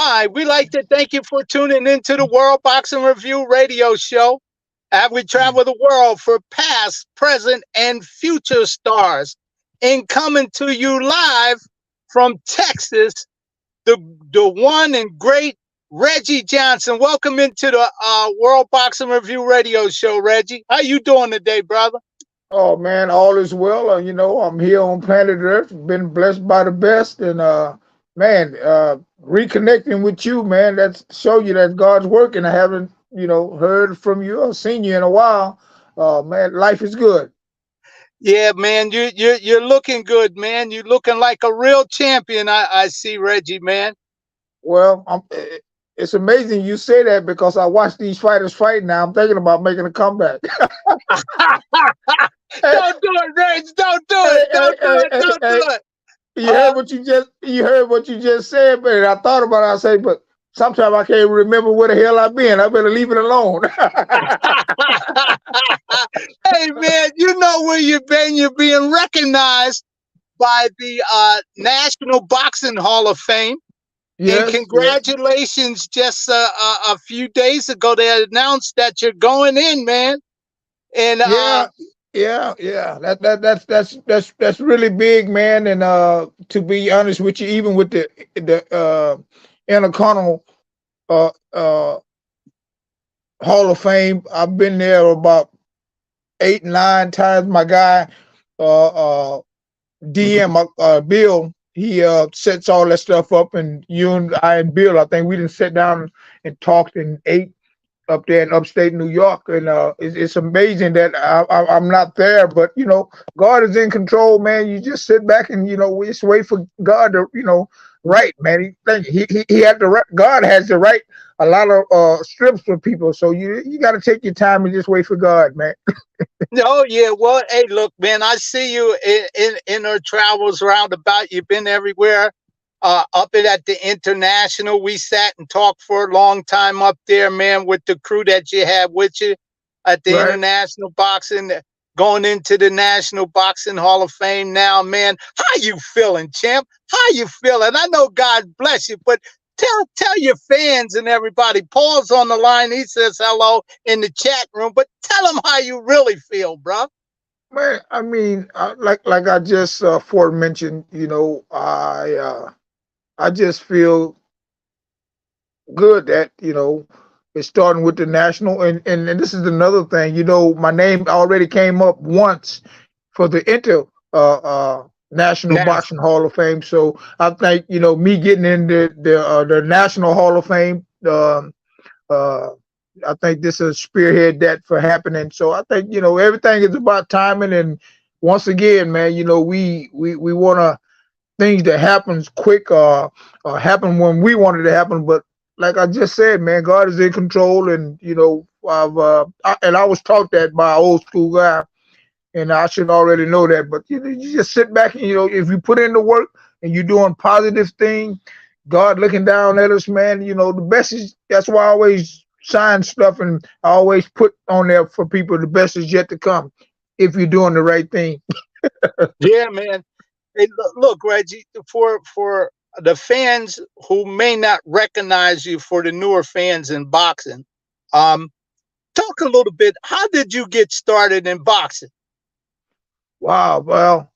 Hi, we'd like to thank you for tuning into the World Boxing Review radio show. As we travel the world for past, present, and future stars. And coming to you live from Texas, the one and great Reggie Johnson. Welcome into the World Boxing Review radio show, Reggie. How you doing today, brother? Oh man, all is well. I'm here on planet Earth, been blessed by the best, and reconnecting with you, man. That's show you that God's working. I haven't, heard from you or seen you in a while. Man, life is good. Yeah, man, you're looking good, man. You're looking like a real champion. I see, Reggie, man. Well, it's amazing you say that because I watch these fighters fight now. I'm thinking about making a comeback. Don't do it, Reg. Don't do it. Don't do it. Don't do it. You heard what you just said, but I thought about it. I say, but sometimes I can't remember where the hell I've been. I better leave it alone. Hey, man, you know where you've been. You're being recognized by the National Boxing Hall of Fame. Yes, and congratulations! Just a few days ago, they announced that you're going in, man. And yeah. That's really big, man. And to be honest with you, even with the Intercontinental Hall of Fame, I've been there about 8, 9 times. My guy, DM Bill, he sets all that stuff up, and you and I and Bill, I think we didn't sit down and talked and ate up there in upstate New York, and it's amazing that I'm not there, but God is in control, man. You just sit back and we just wait for God to right, man. He had the right. God has to write a lot of strips for people, so you got to take your time and just wait for God, man. Oh yeah, well, hey, look, man, I see you in our travels roundabout. You've been everywhere. Up at the International, we sat and talked for a long time up there, man, with the crew that you had with you at the International Boxing, going into the National Boxing Hall of Fame now, man. How you feeling, champ? How you feeling? I know God bless you, but tell your fans and everybody. Paul's on the line. He says hello in the chat room, but tell them how you really feel, bro. Man, I mean, like I just forementioned, I just feel good that it's starting with the national, and this is another thing. My name already came up once for the National Boxing Hall of Fame, so I think me getting in the National Hall of Fame. I think this is spearhead that for happening. So I think everything is about timing, and once again, man, we want to. Things that happens quick or happen when we wanted to happen, but like I just said, man, God is in control, and I was taught that by an old school guy, and I should already know that. But you just sit back and if you put in the work and you're doing positive thing, God looking down at us, man. The best is. That's why I always sign stuff and I always put on there for people. The best is yet to come if you're doing the right thing. Yeah, man. Hey, look, Reggie, for the fans who may not recognize you, for the newer fans in boxing, talk a little bit. How did you get started in boxing? Wow. Well,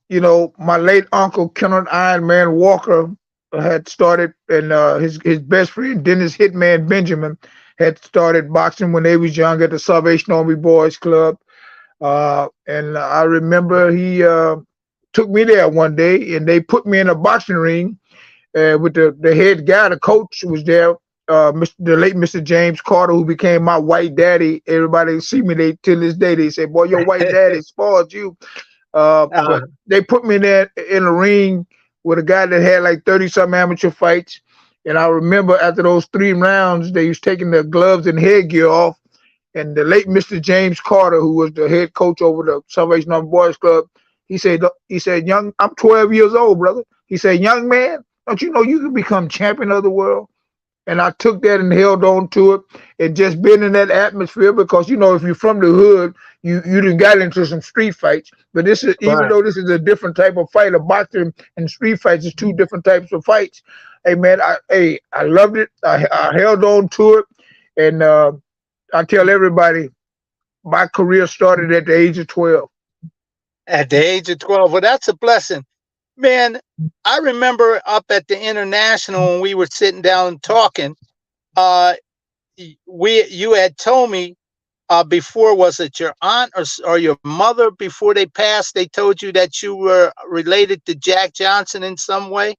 my late uncle, Kenneth Iron Man Walker, had started, and his best friend, Dennis Hitman Benjamin, had started boxing when they was young at the Salvation Army Boys Club. And I remember he took me there one day, and they put me in a boxing ring with the head guy, the coach was there, the late Mr. James Carter, who became my white daddy. Everybody see me, till this day, they say, boy, your white daddy spoiled you. But they put me there in a ring with a guy that had like 30-something amateur fights. And I remember after those 3 rounds, they was taking the gloves and headgear off. And the late Mr. James Carter, who was the head coach over the Salvation Army Boys Club, he said, I'm 12 years old, brother. He said, young man, don't you know you can become champion of the world? And I took that and held on to it, and just been in that atmosphere, because if you're from the hood, you done got into some street fights. But this is, even though this is a different type of fight, a boxing and street fights is 2 different types of fights. Hey man, I loved it. I held on to it, and I tell everybody my career started at the age of 12. At the age of 12. Well, that's a blessing. Man, I remember up at the International when we were sitting down and talking, uh, you had told me before, was it your aunt or your mother before they passed? They told you that you were related to Jack Johnson in some way.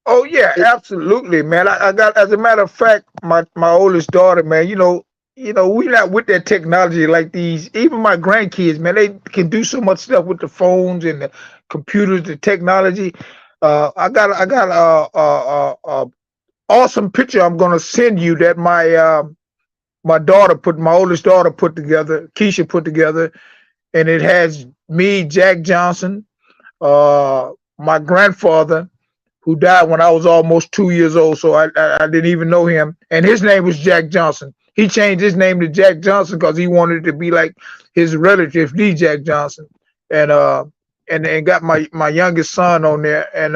Oh yeah, It, absolutely, man. I got, as a matter of fact, my oldest daughter, man. We not with that technology like these. Even my grandkids, man, they can do so much stuff with the phones and the computers, the technology. I got awesome picture I'm gonna send you that my oldest daughter put together, Keisha put together, and it has me, Jack Johnson, my grandfather, who died when I was almost 2 years old, so I didn't even know him. And his name was Jack Johnson. He changed his name to Jack Johnson because he wanted to be like his relative, the Jack Johnson. And and got my youngest son on there, and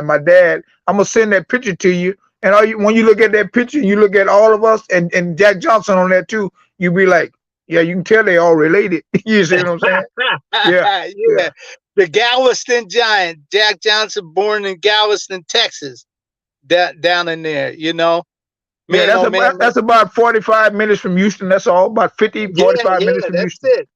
my dad. I'm gonna send that picture to you. And when you look at that picture, you look at all of us and Jack Johnson on there too. You be like, yeah, you can tell they all related. You see what I'm saying? Yeah, yeah. yeah. The Galveston Giant, Jack Johnson, born in Galveston, Texas, down in there, Yeah, man, oh man, that's about 45 minutes from Houston. That's all, about 50, yeah, 45 minutes yeah, from that's Houston. it.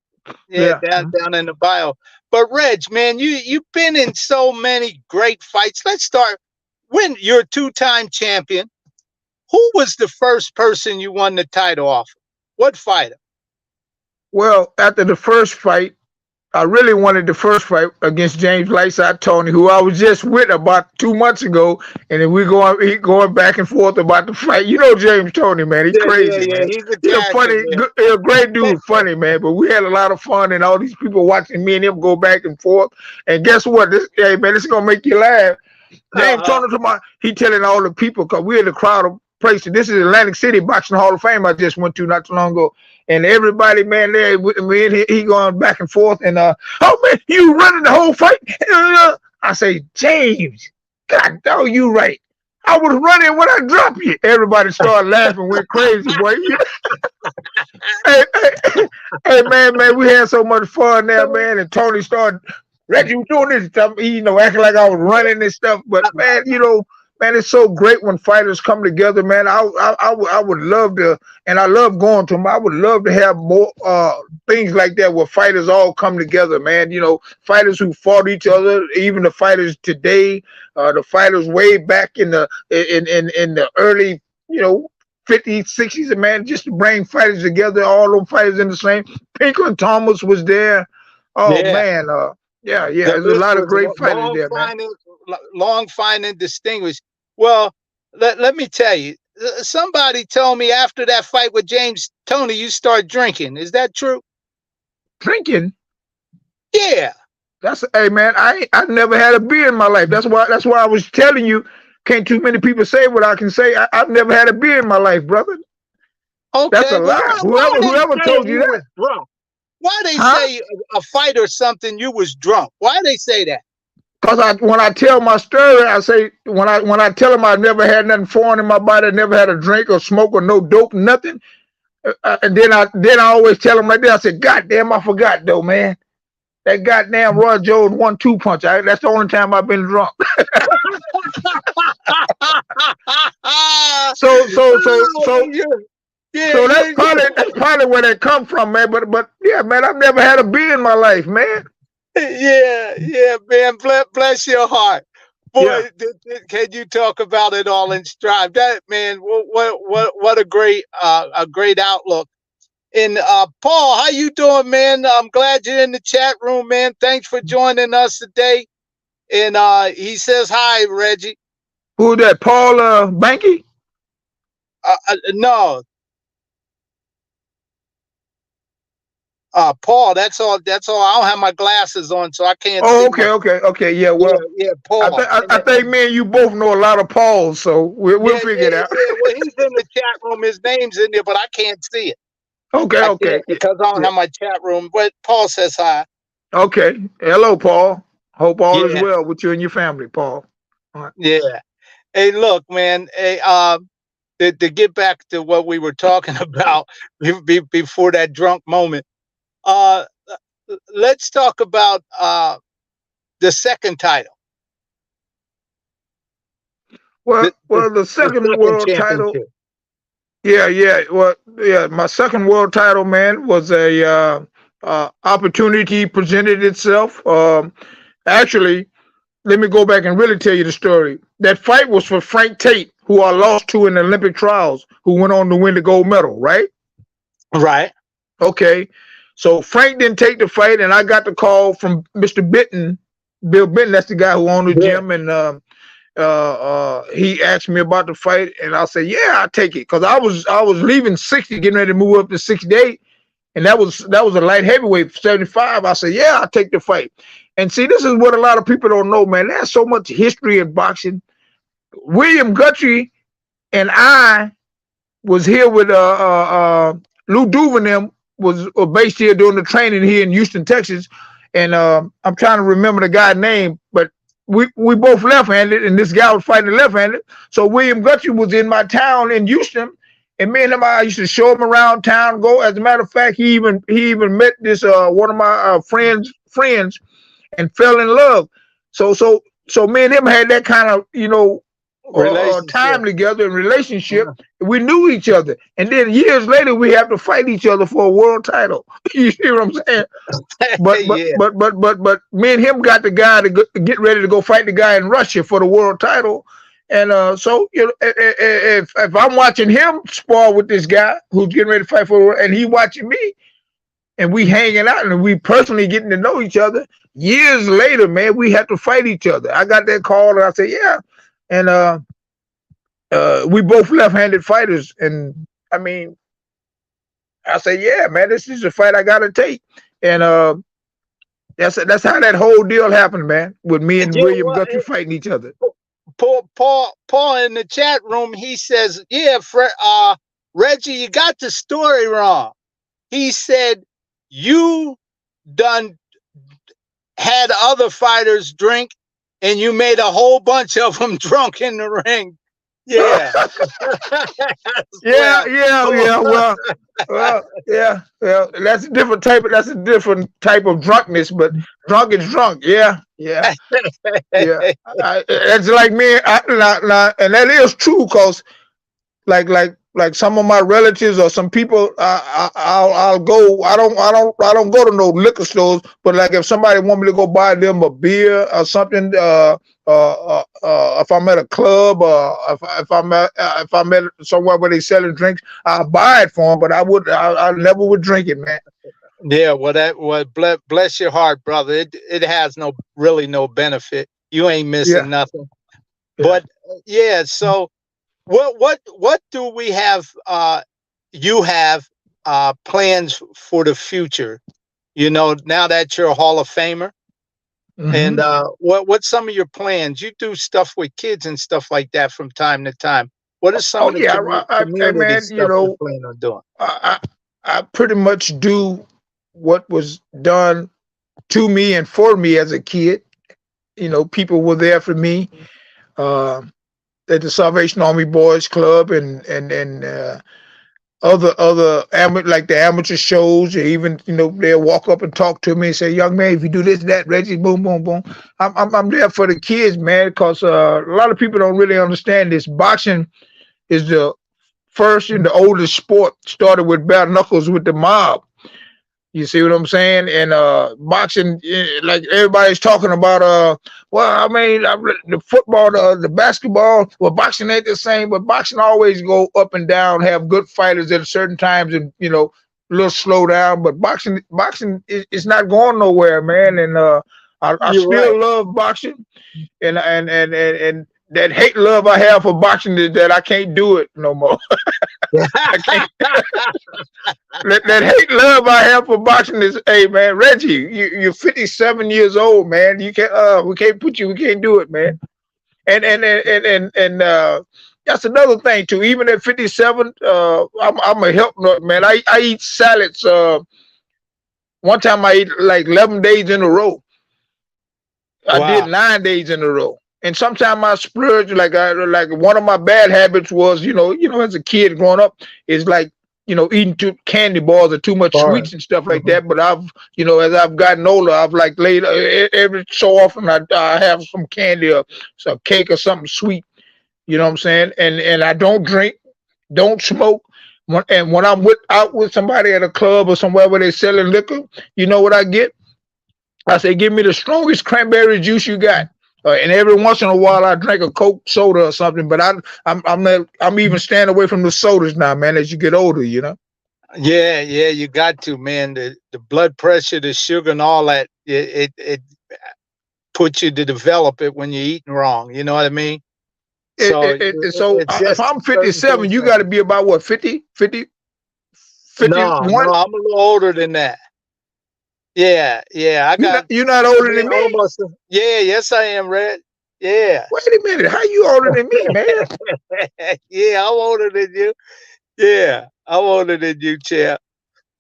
Yeah, Yeah. down in the bio. But Reg, man, you've been in so many great fights. Let's start when you're a two-time champion. Who was the first person you won the title off? What fighter? Well, after the first fight, I really wanted the first fight against James Lightside Tony, who I was just with about 2 months ago, and then he going back and forth about the fight. You know James Tony, man, he's Yeah, yeah, crazy, yeah. man. He's a He's a character, funny, man. a great dude, funny man. But we had a lot of fun, and all these people watching me and him go back and forth. And guess what? Hey man, this is gonna make you laugh. James Uh-huh. Tony, he telling all the people, because we're in the crowd of places. This is Atlantic City Boxing Hall of Fame I just went to not too long ago. And everybody, man, there with me, and he going back and forth. And, oh, man, you running the whole fight? I say, James, God, no, you right. I was running when I dropped you. Everybody started laughing, went crazy, boy. Hey, hey, man, we had so much fun there, man. And Tony started, Reggie, you doing this stuff, acting like I was running and stuff. But man, man, it's so great when fighters come together, man. I would love to, and I love going to them. I would love to have more things like that where fighters all come together, man. Fighters who fought each other, even the fighters today, the fighters way back in the early, 50s, 60s, and man, just to bring fighters together, all them fighters in the same. Pinker and Thomas was there. Oh Yeah. man, yeah, The there's a list lot of was great fighters there, man. long, fine, and distinguished. Well, let me tell you, somebody told me after that fight with James Tony, you start drinking. Is that true? Drinking? Yeah. Hey man, I never had a beer in my life. That's why I was telling you, can't too many people say what I can say. I've never had a beer in my life, brother. That's Okay. a Well, lie. why are they Whoever saying told you you was that? drunk? Why they Huh? say a fight or something you was drunk? Why they say that? Because when I tell my story, I say when I tell them I never had nothing foreign in my body, never had a drink or smoke or no dope, nothing. And then I always tell them like that. I said, God damn, I forgot though, man. That goddamn Roy Jones 1-2 punch. That's the only time I've been drunk. so so so so Yeah, so that's probably where they come from, man. But yeah, man, I've never had a beer in my life, man. yeah, man. Bless your heart, Yeah. boy. Can you talk about it all in stride? That man, what a great outlook. And Paul, how you doing, man? I'm glad you're in the chat room, man. Thanks for joining us today. And he says hi, Reggie. Who that? Paul Banky? No, Paul. That's all. That's all. I don't have my glasses on, so I can't Oh, see okay, much. okay, okay. Yeah, Yeah, well, yeah, I Paul. think I think me and you both know a lot of Pauls, so we'll Yeah, figure yeah, it out. yeah. Well, he's in the chat room. His name's in there, but I can't see it. Okay, I okay, can't because I don't yeah, have my chat room. But Paul says hi. okay. Hello, Paul. Hope all is Yeah, well with you and your family, Paul. All right. yeah. Hey, look, man. Hey, to get back to what we were talking about before that drunk moment. Uh, let's talk about the second title, Well, well, the the second second world title. championship. Yeah, yeah. Well, yeah. My second world title, man, was a opportunity presented itself. Actually, let me go back and really tell you the story. That fight was for Frank Tate, who I lost to in the Olympic trials, who went on to win the gold medal, right? Right. Okay. So Frank didn't take the fight, and I got the call from Mr. Benton, Bill Benton, that's the guy who owned the Yeah. gym, and he asked me about the fight, and I said, "Yeah, I'll take it," because I was leaving 60, getting ready to move up to 68, and that was a light heavyweight, 75. I said, "Yeah, I'll take the fight." And see, this is what a lot of people don't know, man. There's so much history in boxing. William Guthrie and I was here with Lou Duvenem was based here doing the training here in Houston, Texas, and I'm trying to remember the guy's name, but we both left-handed, and this guy was fighting left-handed. So William Guthrie was in my town in Houston, and me and him, I used to show him around town. Go, as a matter of fact, he even met this one of my friends and fell in love. So me and him had that kind of time Relationship. together and relationship. We knew each other, and then years later we have to fight each other for a world title. You see what I'm saying? But but Yeah. but but but but me and him got the guy to get ready to go fight the guy in Russia for the world title. And so if I'm watching him spar with this guy who's getting ready to fight for, and he watching me, and we hanging out and we personally getting to know each other. Years later, man, we had to fight each other. I got that call and I said, yeah. And we both left-handed fighters. And I mean, I said, yeah, man, this is a fight I gotta take. And that's how that whole deal happened, man, with me and Yeah, William well, Guthrie fighting each other. Paul in the chat room, he says, yeah, Reggie, you got the story wrong. He said, you done had other fighters drink and you made a whole bunch of them drunk in the ring. Yeah. Well, yeah. Well, that's a different type of drunkenness, but drunk is drunk. Yeah. That's like me. And that is true, cause like some of my relatives or some people, I'll go. I don't go to no liquor stores, but like if somebody want me to go buy them a beer or something, if I'm at a club or if I'm at somewhere where they selling drinks, I'll buy it for them. But I never would drink it, man. Yeah, well, bless your heart, brother. It has really no benefit. You ain't missing nothing. Yeah. But yeah, so what do we have? You have plans for the future? You know, now that you're a Hall of Famer, and what's some of your plans? You do stuff with kids and stuff like that from time to time. What is some of the community man, stuff you plan on doing? I pretty much do what was done to me and for me as a kid. You know, people were there for me at the Salvation Army Boys Club and other like the amateur shows. Or even they'll walk up and talk to me and say, "Young man, if you do this, that, Reggie, boom, boom, boom." I'm there for the kids, man, because a lot of people don't really understand this. Boxing is the first and the oldest sport. Started with bare knuckles with the mob. You see what I'm saying? And boxing, like everybody's talking about, well, I mean, the football, the basketball, well, boxing ain't the same, but boxing always go up and down, have good fighters at certain times and, a little slow down. But boxing is not going nowhere, man. And I still love boxing. And that hate love I have for boxing is that I can't do it no more. That hate love I have for boxing is, hey man, Reggie, you're 57 years old, man. You can't we can't do it, man. And that's another thing too. Even at 57, I'm a health nut, man. I eat salads. One time I ate like 11 days in a row. I did 9 days in a row. And sometimes I splurge, like one of my bad habits was, as a kid growing up, is like, eating too candy bars or too much Bars. sweets and stuff like Mhm. that. But as I've gotten older, I've like laid every so often I have some candy or some cake or something sweet. You know what I'm saying? And I don't drink, don't smoke. And when I'm out with somebody at a club or somewhere where they're selling liquor, you know what I get? I say, give me the strongest cranberry juice you got. And every once in a while, I drink a Coke soda or something. But I'm even staying away from the sodas now, man. As you get older, Yeah, yeah, you got to, man. The blood pressure, the sugar, and all that. It puts you to develop it when you're eating wrong. You know what I mean? So So it's if just I'm certain 57, things you like got to be about what 50, 50, no, 51. no, I'm a little older than that. Yeah, yeah, I got You're not older man, than me. almost. Yeah, yes, I am, Red. Yeah, Wait a minute, how you older than me, man? yeah, I'm older than you. Yeah, I'm older than you, Champ.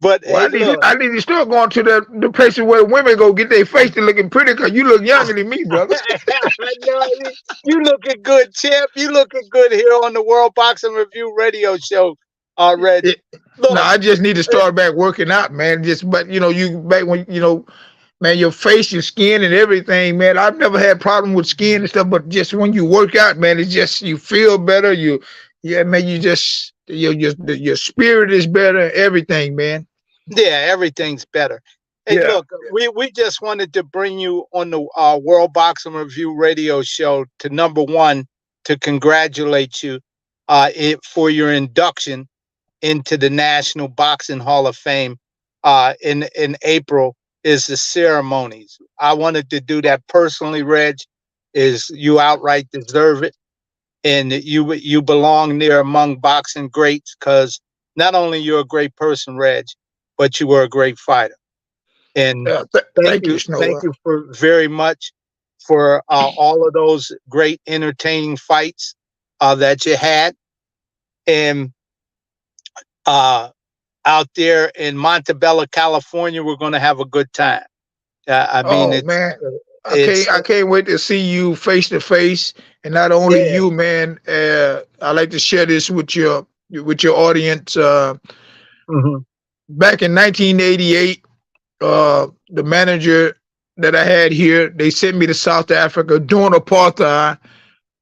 But Well, hey, look, I need to start going to the places where women go get their face to looking pretty because you look younger than me, brother. I know you looking good, Champ. You looking good here on the World Boxing Review radio show, Reggie. No, Look, I just need to eh, start back working out, man. But you back when man, your face, your skin, and everything, man. I've never had problem with skin and stuff, but just when you work out, man, it's just you feel better. Yeah, man, you just your spirit is better. Everything, man. yeah, everything's better. Hey, Yeah. look, we just wanted to bring you on the World Boxing Review radio show to number one to congratulate you for your induction into the National Boxing Hall of Fame in April is the ceremonies. I wanted to do that personally, Reg. Is you outright deserve it, and you belong there among boxing greats because not only you're a great person, Reg, but you were a great fighter. And Thank you, thank Snowell. you for very much for all of those great entertaining fights that you had, and uh, out there in Montebello, California, we're going to have a good time. I mean, Oh man, it's I can't wait to see you face to face, and not only yeah, you, man. I like to share this with your audience. mhm, Back in 1988, the manager that I had here, they sent me to South Africa during apartheid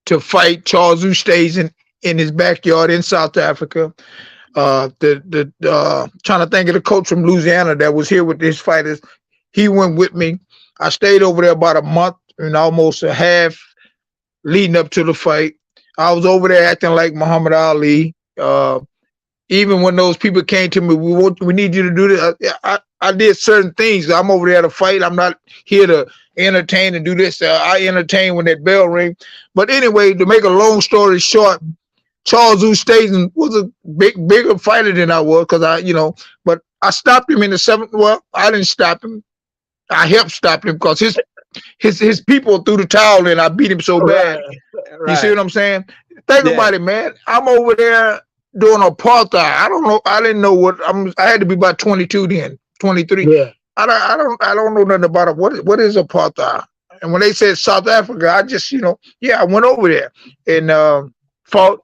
to fight Charles Oosthuizen in his backyard in South Africa. Trying to think of the coach from Louisiana that was here with his fighters. He went with me. I stayed over there about a month and almost a half leading up to the fight. I was over there acting like Muhammad Ali. Even when those people came to me, we need you to do this. I did certain things. I'm over there to fight. I'm not here to entertain and do this. I entertain when that bell rings. But anyway, to make a long story short, Charles Oosthuizen was a bigger fighter than I was because but I stopped him in the seventh. Well, I didn't stop him. I helped stop him because his people threw the towel in. I beat him so bad. right, You see right, what I'm saying? Think yeah, about it, man. I'm over there doing apartheid. I don't know. I didn't know I had to be about 22 then, 23. yeah, I don't know nothing about it. What is apartheid? And when they said South Africa, I just I went over there and fought,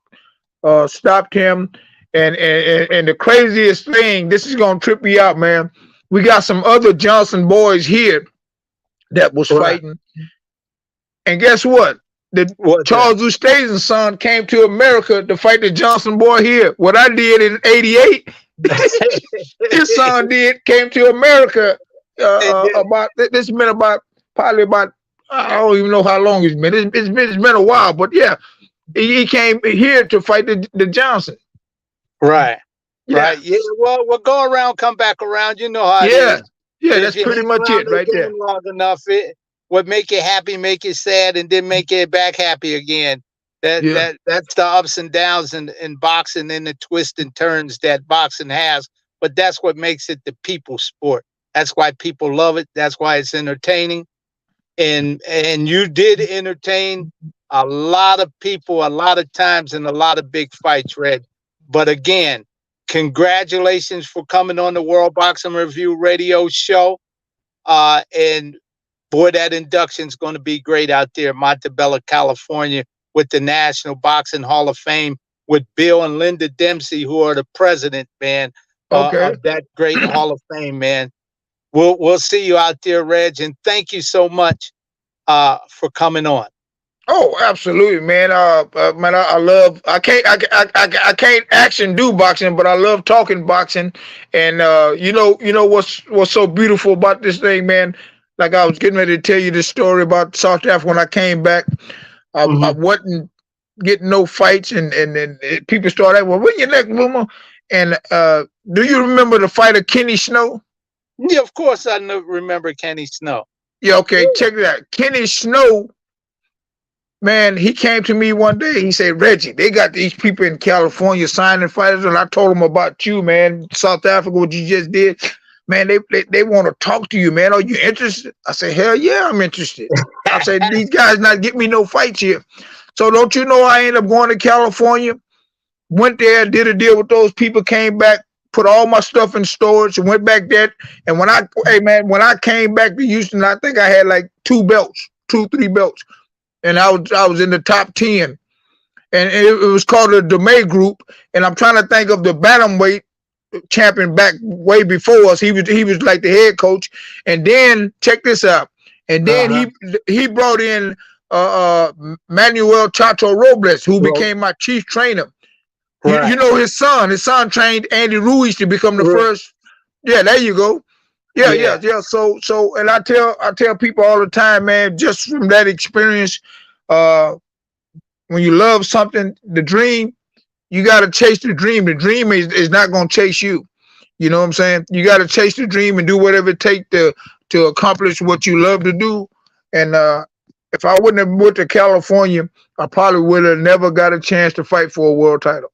stopped him. And the craziest thing, this is gonna trip you out, man. We got some other Johnson boys here that was right. fighting, and guess what? The What's that? Charles Oosthuizen's son came to America to fight the Johnson boy here. What I did in '88, his son came to America. And About this been about probably about I don't even know how long it's been. It's been a while, but yeah, he came here to fight the Johnson. right, Yeah, right. Yeah. Well, we'll go around, come back around. You know how it yeah, is. yeah. If That's you pretty hang much around it the right there. game long enough, it what make you happy, make you sad, and then make you back happy again. Yeah. That's the ups and downs in boxing and the twists and turns that boxing has. But that's what makes it the people sport. That's why people love it. That's why it's entertaining. And you did entertain a lot of people a lot of times in a lot of big fights, Red. But again, congratulations for coming on the World Boxing Review radio show. And boy, that induction is going to be great out there in Montebello, California, with the National Boxing Hall of Fame, with Bill and Linda Dempsey, who are the president, man, Okay. of that great Hall of Fame, man. We'll see you out there, Reg, and thank you so much for coming on. Oh, absolutely, man. Man, I love. I can't action do boxing, but I love talking boxing. And you know what's so beautiful about this thing, man. Like I was getting ready to tell you this story about South Africa when I came back. I Mm-hmm. wasn't getting no fights, and people started, well, when your next boomer? And do you remember the fighter Kenny Snow? Yeah, of course I remember Kenny Snow. Yeah, okay, Yeah. check it out. Kenny Snow, man, he came to me one day. He said, Reggie, they got these people in California signing fighters, and I told them about you, man, South Africa, what you just did. Man, they want to talk to you, man. Are you interested? I said, hell yeah, I'm interested. I said, these guys not getting me no fights here. So don't you know I ended up going to California, went there, did a deal with those people, came back, put all my stuff in storage, and went back there. And when I came back to Houston, I think I had like 3 belts, and I was in the top 10. And it was called the DeMay Group. And I'm trying to think of the bantamweight champion back way before us. He was like the head coach. And then check this out. And then Uh-huh. he brought in Manuel Chacho Robles, who Well, became my chief trainer. right. You know his son. His son trained Andy Ruiz to become the first. Yeah, there you go. Yeah. So, and I tell people all the time, man, just from that experience, when you love something, the dream, you got to chase the dream. The dream is not going to chase you. You know what I'm saying? You got to chase the dream and do whatever it takes to accomplish what you love to do. And if I wouldn't have moved to California, I probably would have never got a chance to fight for a world title.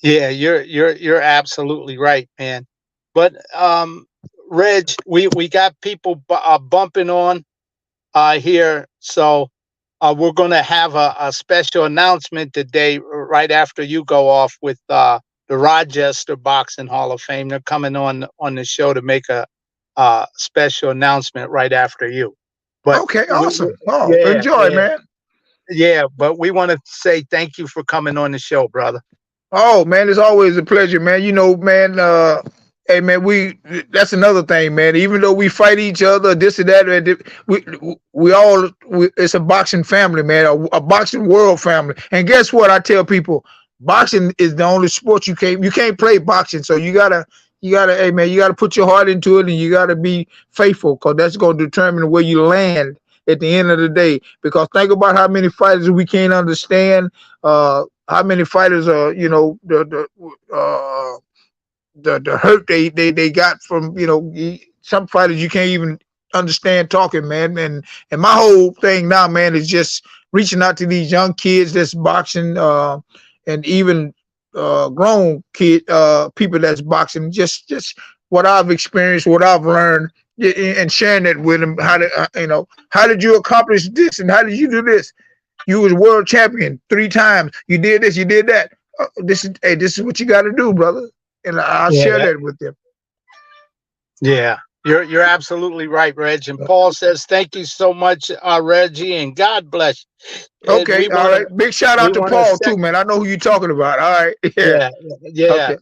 Yeah, you're absolutely right, man. But Reg, we got people bumping on here, so we're going to have a special announcement today, right after you go off with the Rochester Boxing Hall of Fame. They're coming on the show to make a special announcement right after you. But Okay, awesome. Oh, yeah, enjoy, man. yeah. But we want to say thank you for coming on the show, brother. Oh man, it's always a pleasure, man. You know, man, hey man, that's another thing, man. Even though we fight each other, this and that, it's a boxing family, man, a boxing world family. And guess what? I tell people, boxing is the only sport you can't play boxing. So hey man, you gotta put your heart into it, and you gotta be faithful, because that's gonna determine where you land at the end of the day. Because think about how many fighters we can't understand. How many fighters are, you know, the hurt they got from, you know, some fighters you can't even understand talking, man. And my whole thing now, man, is just reaching out to these young kids that's boxing, and even grown people that's boxing. Just what I've experienced, what I've learned, and sharing it with them. How did you accomplish this, and how did you do this? You was world champion 3 times. You did this, you did that. This is what you got to do, brother. And I'll share that with them. Yeah, you're absolutely right, Reg. And Paul says thank you so much, Reggie, and God bless you. Okay, all right. Big shout out to Paul too, man. I know who you're talking about. All right. Yeah. Okay.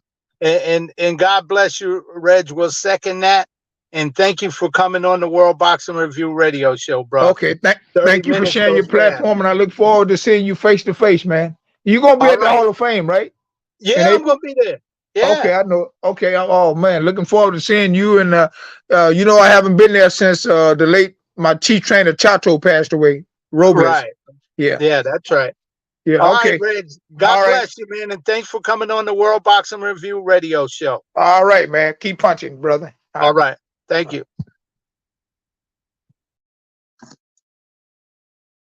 And God bless you, Reg. We'll second that. And thank you for coming on the World Boxing Review radio show, bro. Okay, thank you for sharing your platform, and I look forward to seeing you face to face, man. You're gonna be at the Hall of Fame, right? Yeah, I'm gonna be there. Yeah. Okay, I know. Okay, oh man, looking forward to seeing you. And you know, I haven't been there since my chief trainer Chato passed away. Robles. Right. Yeah. Yeah, that's right. Yeah. All okay. right, Reg. God bless you, man, and thanks for coming on the World Boxing Review radio show. All right, man. Keep punching, brother. All right. Thank you.